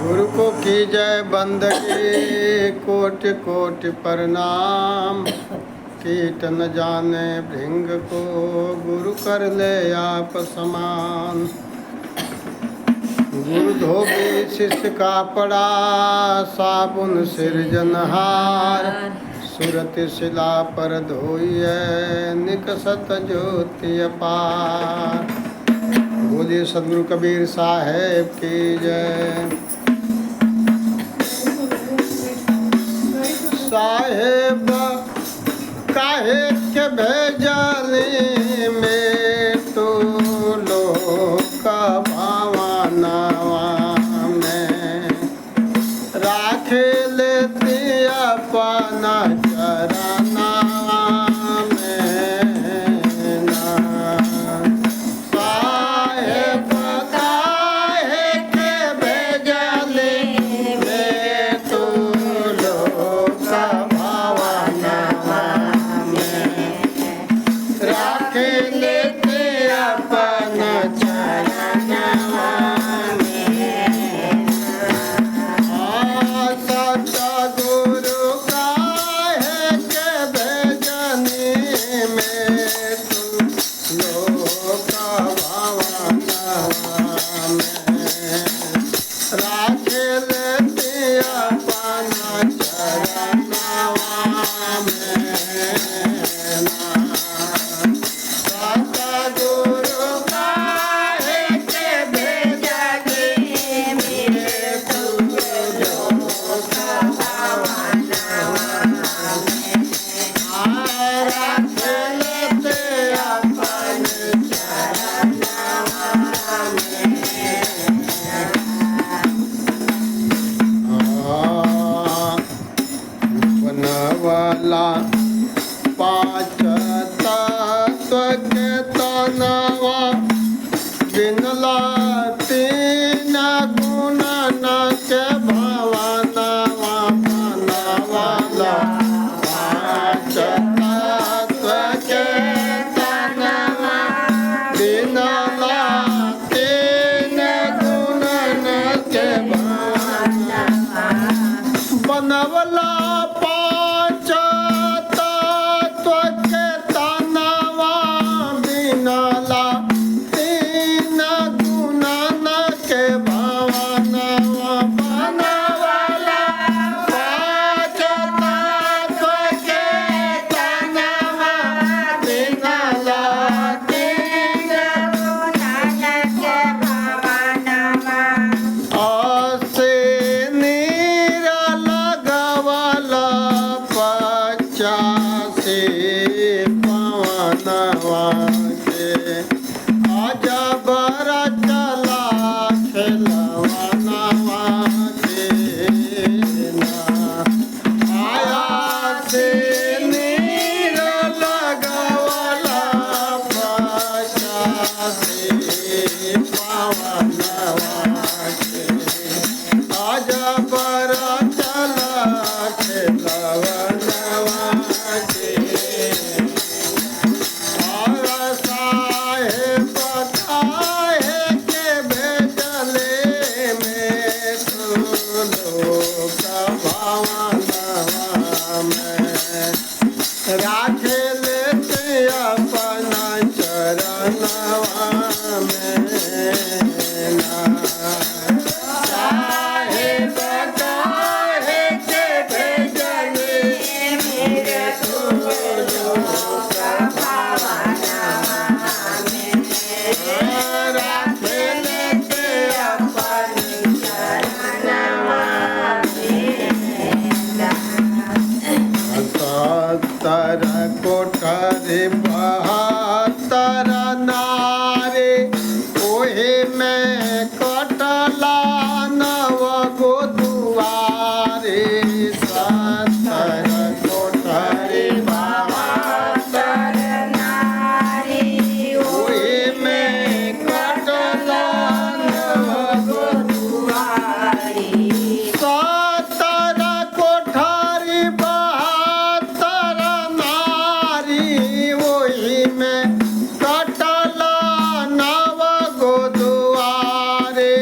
गुरु को की जय बंदगी कोटि कोटि प्रणाम। कीट न जाने भृंग को गुरु कर ले आप समान। गुरु धोबी शिष्य का पड़ा साबुन सिरजनहार। सुरति शिला पर धोइए निकसत ज्योति अपार। बोलिए सदगुरु कबीर साहेब की जय। साहेब काहे के भेजली में तू लोक भावनावा में राख लेती अपना चरनावा में ना। साहेब काहे के भेजली में तू लोक भावनावा में राख लेती अपना चरनावा सतगुरु काहे के भेजनी में तू लोक भावनावा में राख लेती अपना चरनावा में ना। सतगुरु काहे के भेजनी में तू लोक भावनावा में राख लेती अपना चरनावा में। बनवाला पाँच तत्व के तनवा बिनला तीन गुण न के भवनवा। बनवाला पाँच तत्व के तनवा बिनला तीन गुण न के भवनवा। बनवला पाँच तत्व के तनवा बिनला तीन गुण न के भवनवा। बनवला पाँच तत्व के तनवा बिनला तीन गुण न के भवनवा। आसे नीर लगवला पचासी पवनवा के आजा बरा चला खेलवनवा के ना। आया से नीर लगवला पचासी पवनवा के आजा बरा चला खेलवनवा के। और साहेब काहे के भेजले में तू लोक भावनावा में राख लेती अपना चरनवा में ना। साहेब काहे के भेजले में तू लोक भावनावा में राख लेती अपना चरनवा में ना। सत्तर कोठरी बहत्तर नारे ओहे में कटला नव गो दुआरे। सत्तर कोठरी बहत्तर नारी ओहे में कटला नव गो दुआरी। सत्तर कोठरी बहत्तर नारी ओही में कटला नव गो दुआरे।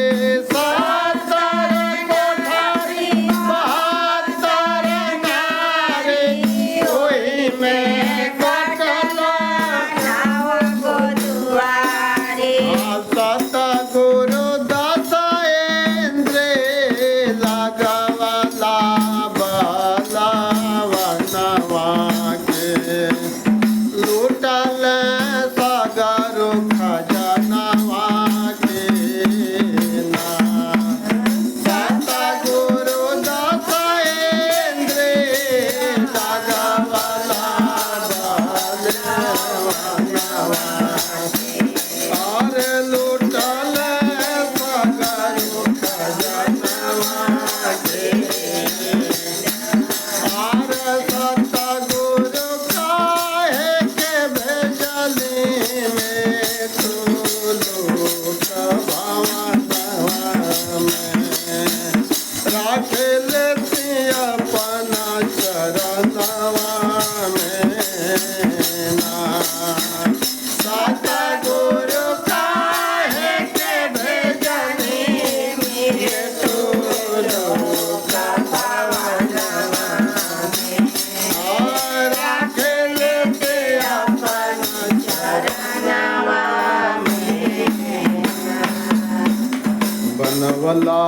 बनवला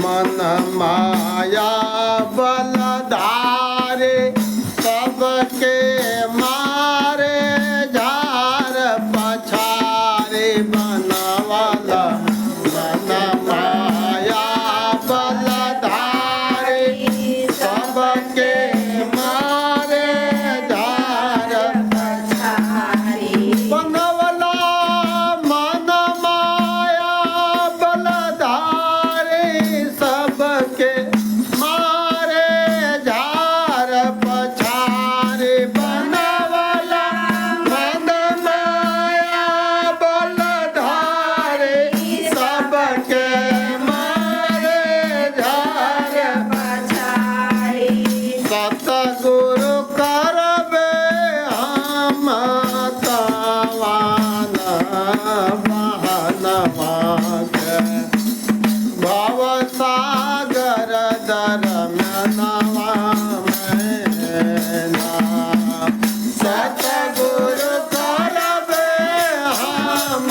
मन माया बलधारे सबके मारे झार पछारे बनवला मन माया बलधारे सबके मारे झार पछारे बनवला मन माया बलधारे सबके मारे झार पछारे बनवला मन माया बलधारे सबके मारे झार पछारे सतगुरु करबे हम तवान बहनवा के भव सागर दरम्यानवा में सतगुरु करबे हम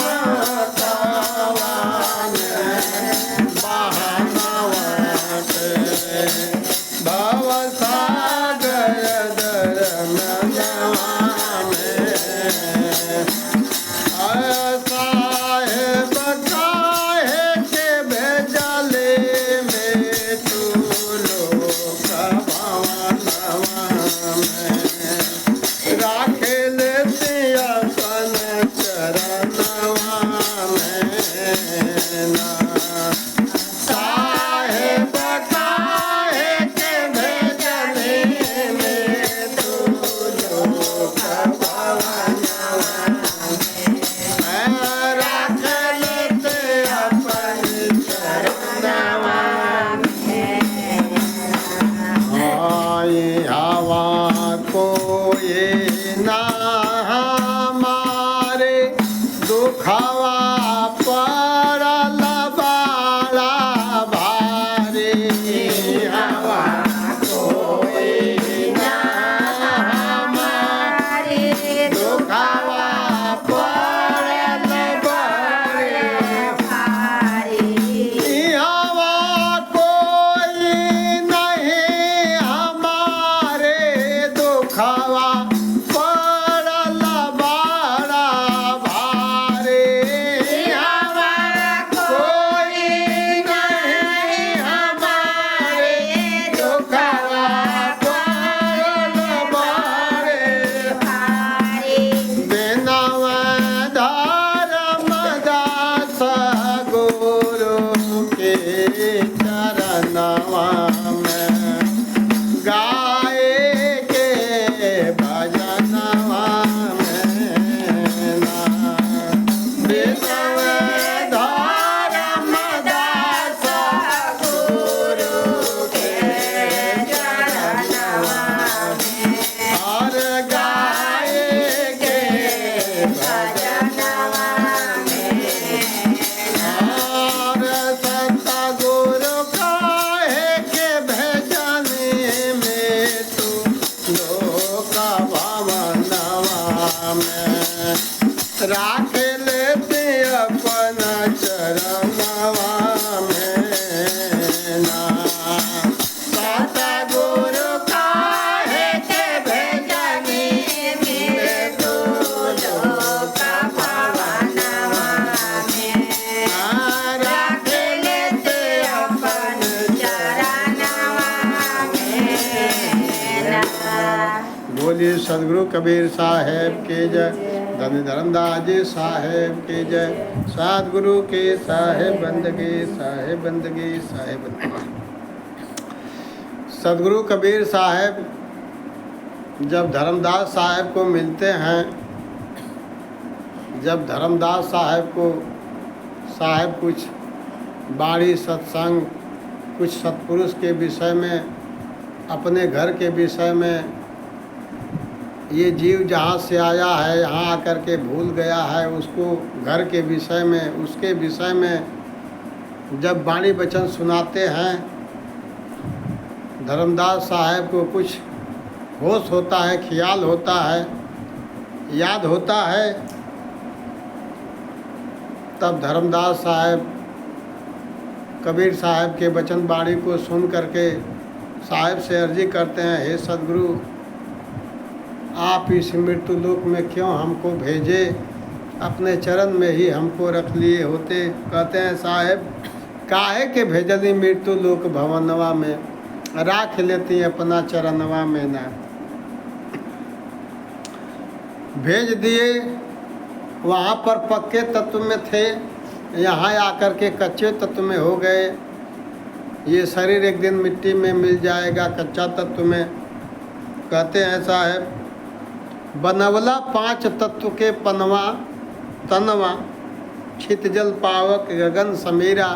तवान बहनवा के भव सागर दरम्यानवा में साहेब काहे के भेजले में तू लोक भवनवा में राखे लेते अपन चरणवा में साहेब काहे के भेजले में तू लोक भवनवा राख लेते अपन चरणवा आई हवा को ये ना हमारे दुखवा पड़ल बड़ा भारी हवा को ये ना हमारे दुखवा पड़ल बड़े भारी हवा कोई नहीं हमारे दुखवा पड़ल बड़ा भारी हवा कोई नहीं हमारे दुखवा पड़ल बड़े भारी बिनव धर्मदास गुरु के चरणवा में गाए के भजनवा में बिनव धर्मदास गुरु के चरणवा में और गाए के भजनवा में और सतगुरु काहे के भेजने में तू लोक भवनवा में राख लेते अपन चरणवा में सतगुरु काहे के भेजने में तू लोक भवनवा में राख लेते अपन चरणवा में बोलिए सदगुरु कबीर साहेब के जय धनी धर्मदास जी साहेब के जय सदगुरु के साहेब बंदगी साहेब बंदगी साहेब बंदगी सदगुरु कबीर साहेब जब धर्मदास साहेब को मिलते हैं जब धर्मदास साहेब कुछ बाणी सत्संग कुछ सत्पुरुष के विषय में अपने घर के विषय में ये जीव जहाँ से आया है यहाँ आकर के भूल गया है उसको घर के विषय में उसके विषय में जब वाणी वचन सुनाते हैं धर्मदास साहेब को कुछ होश होता है, ख्याल होता है, याद होता है। तब धर्मदास साहेब कबीर साहब के वचन वाणी को सुन करके साहब से अर्जी करते हैं, हे सदगुरु आप इस मृत्यु लोक में क्यों हमको भेजे, अपने चरण में ही हमको रख लिए होते। कहते हैं साहब काहे के भेजली मृत्यु लोक भवनवा में, राख लेती अपना चरणवा में ना। भेज दिए, वहाँ पर पक्के तत्व में थे, यहाँ आकर के कच्चे तत्व में हो गए। ये शरीर एक दिन मिट्टी में मिल जाएगा कच्चा तत्व में। कहते हैं साहब बनवला 5 तत्व के पनवा तनवा, क्षित जल पावक गगन समीरा,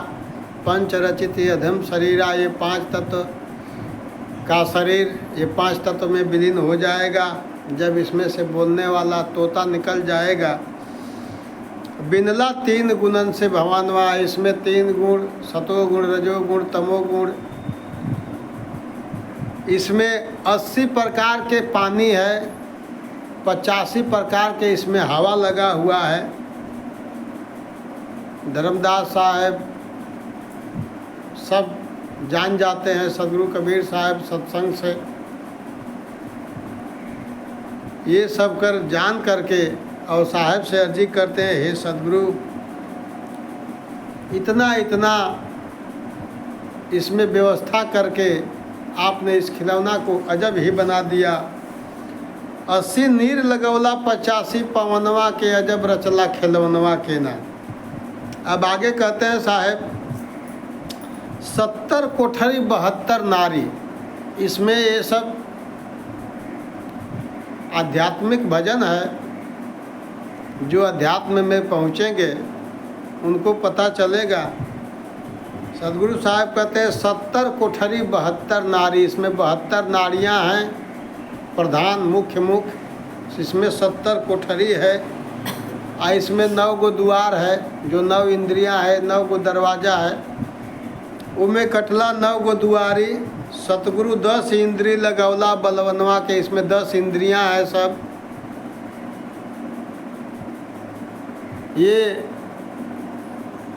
पंच रचित अधम शरीरा। ये 5 तत्व का शरीर ये 5 तत्व में विलीन हो जाएगा जब इसमें से बोलने वाला तोता निकल जाएगा। बिनला 3 गुणन से भवानवा, इसमें 3 गुण सतोगुण रजोगुण तमोगुण, इसमें 80 प्रकार के पानी है, 85 प्रकार के इसमें हवा लगा हुआ है। धर्मदास साहब सब जान जाते हैं, सदगुरु कबीर साहब सत्संग से ये सब कर जान करके और साहब से अर्जी करते हैं, हे सदगुरु इतना इसमें व्यवस्था करके आपने इस खिलौना को अजब ही बना दिया। 80 नीर लगौला 85 पवनवा के, अजब रचला खिलौनवा के ना। अब आगे कहते हैं साहब 70 कोठरी 72 नारी, इसमें ये सब आध्यात्मिक भजन है। जो अध्यात्म में पहुँचेंगे उनको पता चलेगा। सदगुरु साहब कहते हैं 70 कोठरी 72 नारी, इसमें 72 नारियां हैं प्रधान मुख्य, इसमें 70 कोठरी है। इसमें 9 गो द्वार है, जो 9 इंद्रियां है, 9 गो दरवाज़ा है। उमें कटला 9 गो दुआरी, सतगुरु 10 इंद्री लगौला बलवनवा के, इसमें 10 इंद्रियां हैं सब। ये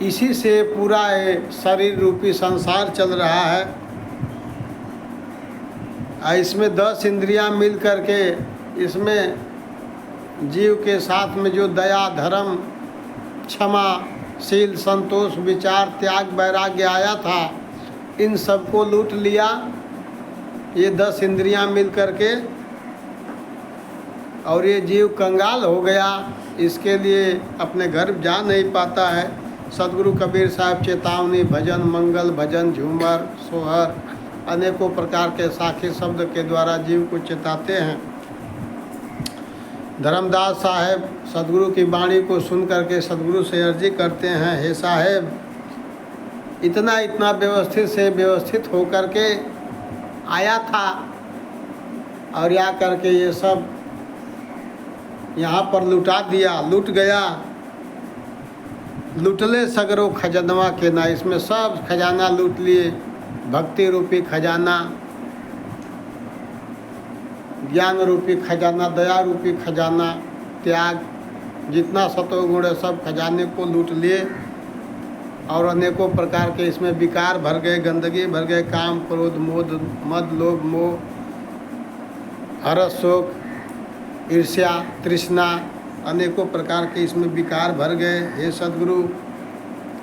इसी से पूरा ये शरीर रूपी संसार चल रहा है। इसमें 10 इंद्रियां मिल करके इसमें जीव के साथ में जो दया धर्म क्षमा शील संतोष विचार त्याग वैराग्य आया था, इन सबको लूट लिया ये 10 इंद्रियां मिल करके। और ये जीव कंगाल हो गया, इसके लिए अपने घर जा नहीं पाता है। सदगुरु कबीर साहब चेतावनी भजन मंगल भजन झूमर सोहर अनेकों प्रकार के साखी शब्द के द्वारा जीव को चेताते हैं। धर्मदास साहब सदगुरु की वाणी को सुन करके सदगुरु से अर्जी करते हैं, हे साहेब इतना व्यवस्थित से व्यवस्थित होकर के आया था और या करके ये सब यहाँ पर लुटा दिया, लूट गया। लुटले सगरो खजनवा के ना, इसमें सब खजाना लूट लिए। भक्ति रूपी खजाना, ज्ञान रूपी खजाना, दया रूपी खजाना, त्याग जितना सतोगुण है सब खजाने को लूट लिए। और अनेकों प्रकार के इसमें विकार भर गए, गंदगी भर गए, काम क्रोध मोद मद लोभ मोह हर्ष शोक ईर्ष्या तृष्णा अनेकों प्रकार के इसमें विकार भर गए। हे सद्गुरु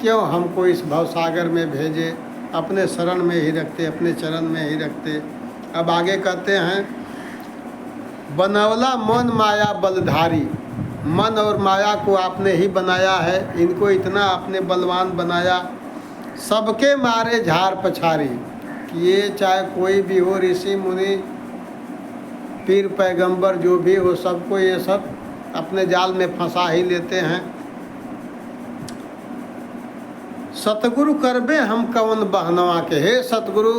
क्यों हमको इस भवसागर में भेजे, अपने शरण में ही रखते, अपने चरण में ही रखते। अब आगे कहते हैं बनवला मन माया बलधारी, मन और माया को आपने ही बनाया है, इनको इतना आपने बलवान बनाया। सबके मारे झाड़ पछारी, ये चाहे कोई भी हो, ऋषि मुनि पीर पैगंबर जो भी हो, सबको ये सब अपने जाल में फंसा ही लेते हैं। सतगुरु करबे हम कवन बहनवा के, हे सतगुरु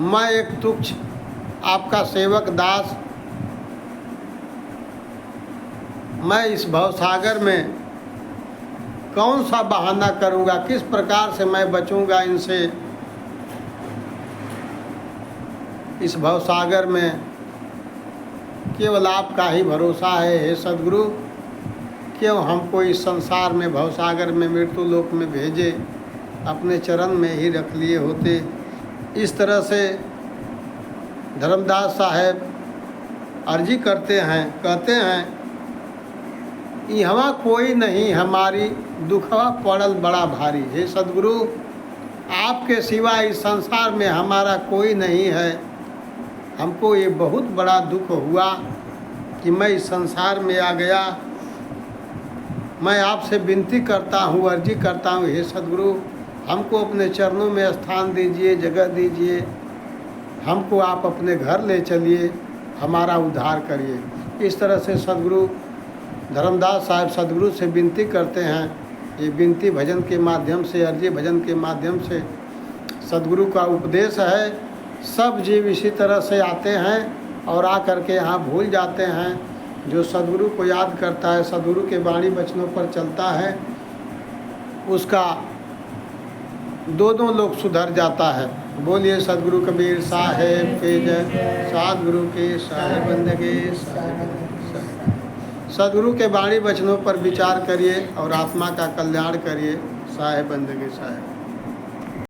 मैं एक तुच्छ आपका सेवक दास, मैं इस भवसागर में कौन सा बहाना करूँगा, किस प्रकार से मैं बचूँगा इनसे। इस भवसागर में केवल आपका ही भरोसा है। हे सद्गुरु क्यों हमको इस संसार में भवसागर में मृत्यु लोक में भेजे, अपने चरण में ही रख लिए होते। इस तरह से धर्मदास साहब अर्जी करते हैं, कहते हैं यहाँ कोई नहीं हमारी दुखवा पड़ल बड़ा भारी। हे सद्गुरु, आपके सिवा इस संसार में हमारा कोई नहीं है। हमको ये बहुत बड़ा दुख हुआ कि मैं इस संसार में आ गया। मैं आपसे विनती करता हूँ, अर्जी करता हूँ, हे सद्गुरु हमको अपने चरणों में स्थान दीजिए, जगह दीजिए, हमको आप अपने घर ले चलिए, हमारा उद्धार करिए। इस तरह से सद्गुरु धर्मदास साहब सद्गुरु से विनती करते हैं। ये विनती भजन के माध्यम से, अर्जी भजन के माध्यम से सद्गुरु का उपदेश है। सब जीव इसी तरह से आते हैं और आ करके यहाँ भूल जाते हैं। जो सद्गुरु को याद करता है, सद्गुरु के वाणी वचनों पर चलता है, उसका दोनों लोग सुधर जाता है। बोलिए सद्गुरु कबीर साहेब के जय, सद्गुरु के साहेब बंदगे साहेब। सद्गुरु के वाणी वचनों पर विचार करिए और आत्मा का कल्याण करिए। साहेब बंदगे साहेब।